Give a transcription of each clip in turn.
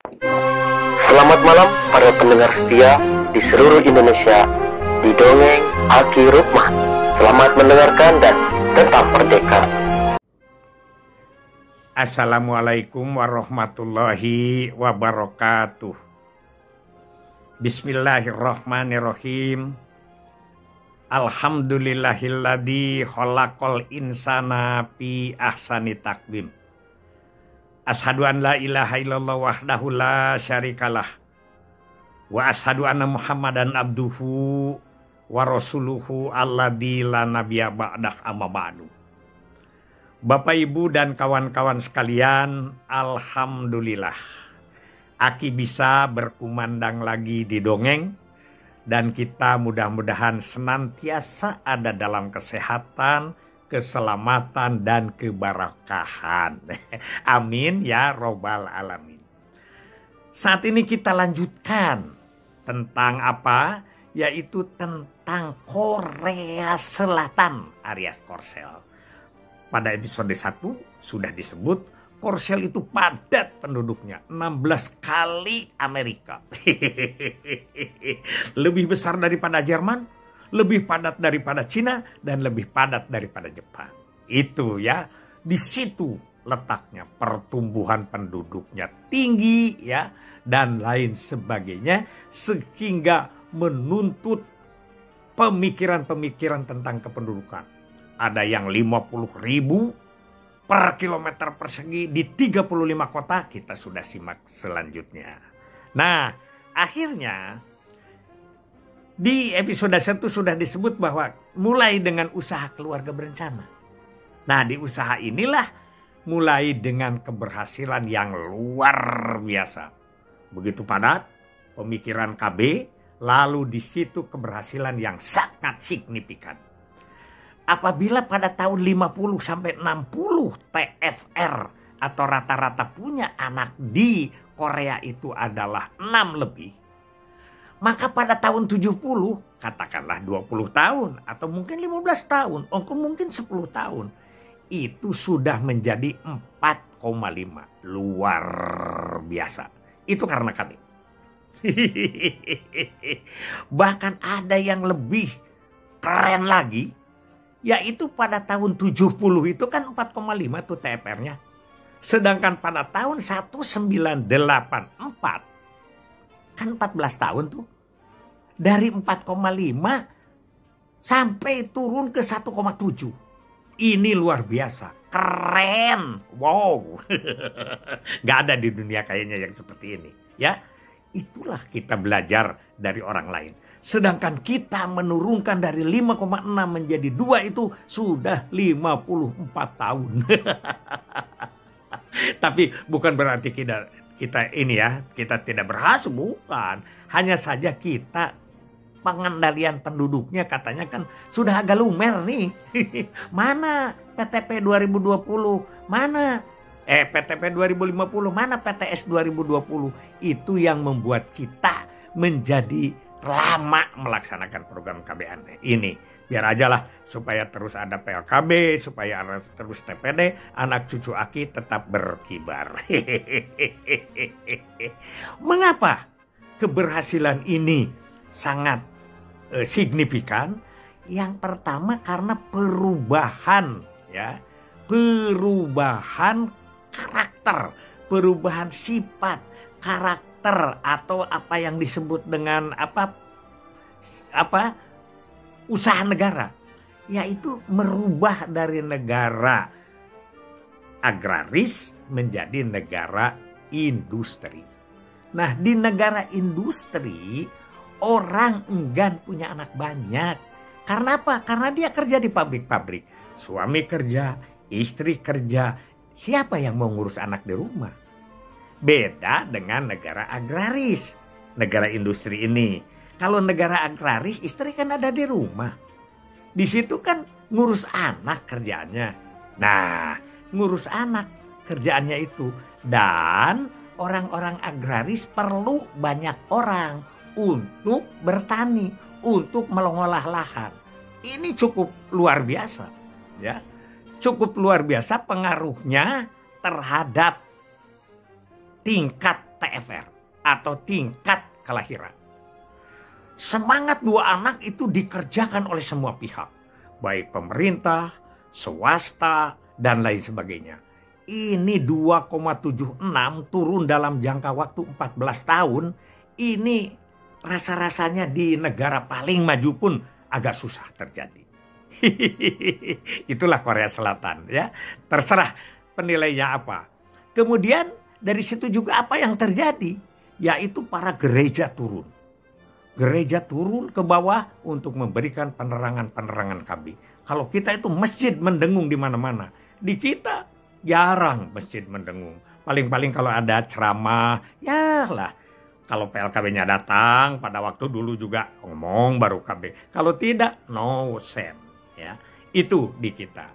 Selamat malam para pendengar setia di seluruh Indonesia di Dongeng Aki Rukman. Selamat mendengarkan dan tetap merdeka. Assalamualaikum warahmatullahi wabarakatuh. Bismillahirrahmanirrahim. Alhamdulillahilladzi khalaqal insana fi ahsani taqwim. Asyhadu an la ilaha illallah wahdahu la syarikalah. Wa asyhadu anna Muhammadan abduhu wa rasuluhu alladzi la nabiyya ba'dah amma ba'du. Bapak Ibu dan kawan-kawan sekalian, alhamdulillah Aki bisa berkumandang lagi di dongeng, dan kita mudah-mudahan senantiasa ada dalam kesehatan, keselamatan, dan keberkahan. Amin ya robbal alamin. Saat ini kita lanjutkan tentang apa? Yaitu tentang Korea Selatan alias Korsel. Pada episode 1 sudah disebut Korsel itu padat penduduknya, 16 kali Amerika. Lebih besar daripada Jerman, lebih padat daripada Cina, dan lebih padat daripada Jepang. Itu ya, di situ letaknya, pertumbuhan penduduknya tinggi ya, dan lain sebagainya, sehingga menuntut pemikiran-pemikiran tentang kependudukan. Ada yang 50.000 per kilometer persegi di 35 kota. Kita sudah simak selanjutnya. Nah, akhirnya di episode 1 sudah disebut bahwa mulai dengan usaha keluarga berencana. Nah, di usaha inilah mulai dengan keberhasilan yang luar biasa. Begitu padat pemikiran KB, lalu di situ keberhasilan yang sangat signifikan. Apabila pada tahun 50 sampai 60 TFR atau rata-rata punya anak di Korea itu adalah 6 lebih, maka pada tahun 70, katakanlah 20 tahun atau mungkin 15 tahun, atau mungkin 10 tahun, itu sudah menjadi 4,5. Luar biasa. Itu karena kami. Bahkan ada yang lebih keren lagi, yaitu pada tahun 70 itu kan 4,5 tuh TFR-nya. Sedangkan pada tahun 1984, kan 14 tahun tuh, dari 4,5 sampai turun ke 1,7. Ini luar biasa, keren, wow. Gak ada di dunia kayaknya yang seperti ini, ya. Itulah kita belajar dari orang lain. Sedangkan kita menurunkan dari 5,6 menjadi 2 itu sudah 54 tahun. Tapi bukan berarti kita ini ya, kita tidak berhasil, bukan. Hanya saja kita pengendalian penduduknya katanya kan sudah agak lumer nih. Mana PTP 2020? Mana PTP 2050? Mana PTS 2020? Itu yang membuat kita menjadi lama melaksanakan program KBN ini. Biar aja lah supaya terus ada PLKB, supaya ada terus TPD, anak cucu Aki tetap berkibar. Mengapa keberhasilan ini sangat signifikan? Yang pertama karena perubahan ya, perubahan karakter, perubahan sifat, karakter atau apa yang disebut dengan apa usaha negara, yaitu merubah dari negara agraris menjadi negara industri. Nah, di negara industri orang enggan punya anak banyak. Karena apa? Karena dia kerja di pabrik-pabrik, suami kerja, istri kerja, siapa yang mau ngurus anak di rumah? Beda dengan negara agraris, negara industri ini. Kalau negara agraris, istri kan ada di rumah. Di situ kan ngurus anak kerjaannya. Nah, ngurus anak kerjaannya itu. Dan orang-orang agraris perlu banyak orang untuk bertani, untuk mengolah lahan. Ini cukup luar biasa, ya. Cukup luar biasa pengaruhnya terhadap tingkat TFR. atau tingkat kelahiran. Semangat 2 anak itu dikerjakan oleh semua pihak, baik pemerintah, swasta, dan lain sebagainya. Ini 2,76 turun dalam jangka waktu 14 tahun. Ini rasa-rasanya di negara paling maju pun agak susah terjadi. Itulah Korea Selatan ya. Terserah penilainya apa. Kemudian dari situ juga apa yang terjadi? Yaitu para gereja turun. Gereja turun ke bawah untuk memberikan penerangan-penerangan KB. Kalau kita itu masjid mendengung di mana-mana. Di kita jarang masjid mendengung. Paling-paling kalau ada ceramah, ya lah. Kalau PLKB-nya datang, pada waktu dulu juga ngomong baru KB. Kalau tidak, no sen. Ya, itu di kita.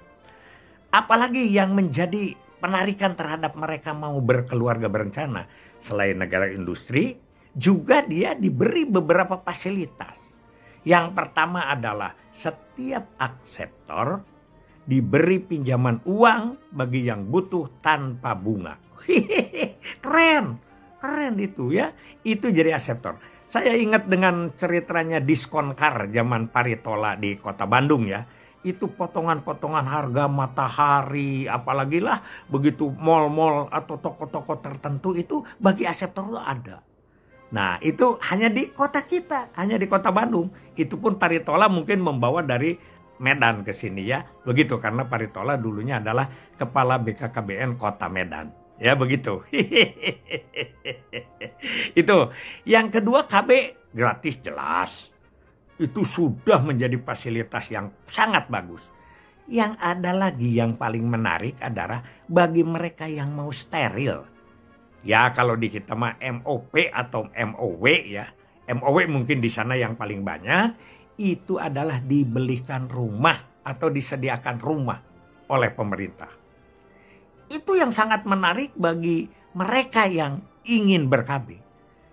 Apalagi yang menjadi penarikan terhadap mereka mau berkeluarga berencana. Selain negara industri, juga dia diberi beberapa fasilitas. Yang pertama adalah setiap akseptor diberi pinjaman uang bagi yang butuh tanpa bunga. Keren, keren itu ya. Itu jadi akseptor. Saya ingat dengan ceritanya diskon car zaman Paritola di kota Bandung ya. Itu potongan-potongan harga matahari, apalagi lah begitu mal-mal atau toko-toko tertentu itu bagi akseptor itu ada. Nah itu hanya di kota kita, hanya di kota Bandung. Itu pun Paritola mungkin membawa dari Medan ke sini ya. Begitu karena Paritola dulunya adalah kepala BKKBN Kota Medan. Ya begitu. Itu. Yang kedua KB gratis jelas. Itu sudah menjadi fasilitas yang sangat bagus. Yang ada lagi yang paling menarik adalah bagi mereka yang mau steril. Ya kalau di kita mah MOP atau MOW ya. MOW mungkin di sana yang paling banyak. Itu adalah dibelikan rumah atau disediakan rumah oleh pemerintah. Itu yang sangat menarik bagi mereka yang ingin ber-KB.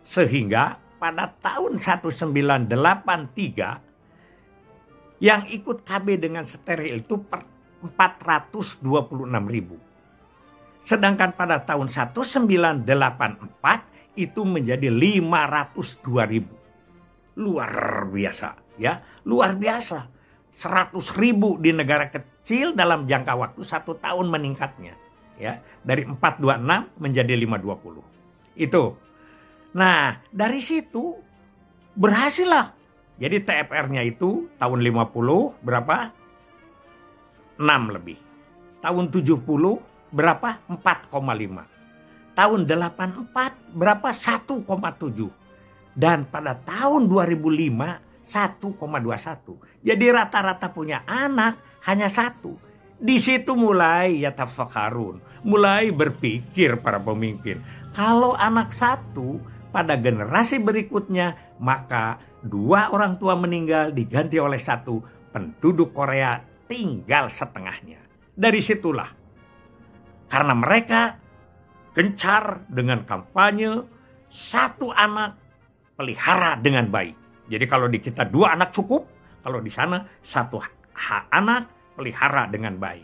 Sehingga pada tahun 1983 yang ikut KB dengan steril itu 426.000. Sedangkan pada tahun 1984 itu menjadi 502.000. Luar biasa ya, luar biasa. 100.000 di negara kecil dalam jangka waktu 1 tahun meningkatnya. Ya, dari 426 menjadi 520. Itu. Nah, dari situ berhasil lah. Jadi TFR-nya itu tahun 50 berapa? 6 lebih. Tahun 70 berapa? 4,5. Tahun 84 berapa? 1,7. Dan pada tahun 2005 1,21. Jadi rata-rata punya anak hanya 1. Di situ mulai yatafakarun, mulai berpikir para pemimpin. Kalau anak 1 pada generasi berikutnya, maka 2 orang tua meninggal diganti oleh 1 penduduk Korea tinggal setengahnya. Dari situlah, karena mereka gencar dengan kampanye 1 anak pelihara dengan baik. Jadi kalau di kita 2 anak cukup, kalau di sana 1 anak pelihara dengan baik.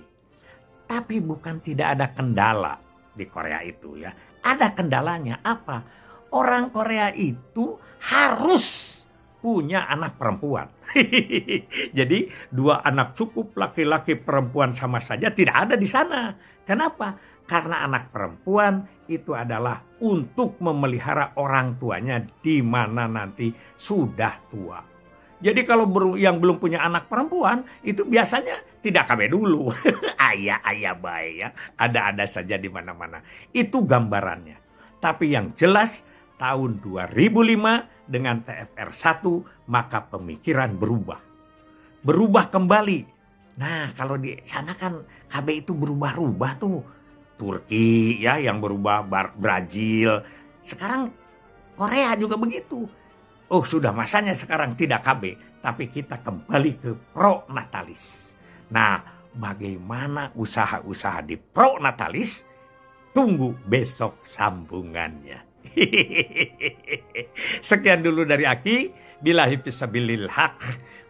Tapi bukan tidak ada kendala di Korea itu ya. Ada kendalanya apa? Orang Korea itu harus punya anak perempuan. Jadi 2 anak cukup, laki-laki perempuan sama saja tidak ada di sana. Kenapa? Karena anak perempuan itu adalah untuk memelihara orang tuanya di mana nanti sudah tua. Jadi kalau yang belum punya anak perempuan itu biasanya tidak KB dulu. Ayah baik ya. Ada-ada saja di mana-mana. Itu gambarannya. Tapi yang jelas tahun 2005 dengan TFR 1 maka pemikiran berubah. Berubah kembali. Nah kalau di sana kan KB itu berubah-ubah tuh. Turki ya yang berubah, Brazil. Sekarang Korea juga begitu. Oh sudah masanya sekarang tidak KB. Tapi kita kembali ke pro-natalis. Nah bagaimana usaha-usaha di pro-natalis? Tunggu besok sambungannya. Sekian dulu dari Aki. Billahi fisabilil haq.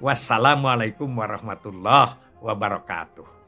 Wassalamualaikum warahmatullahi wabarakatuh.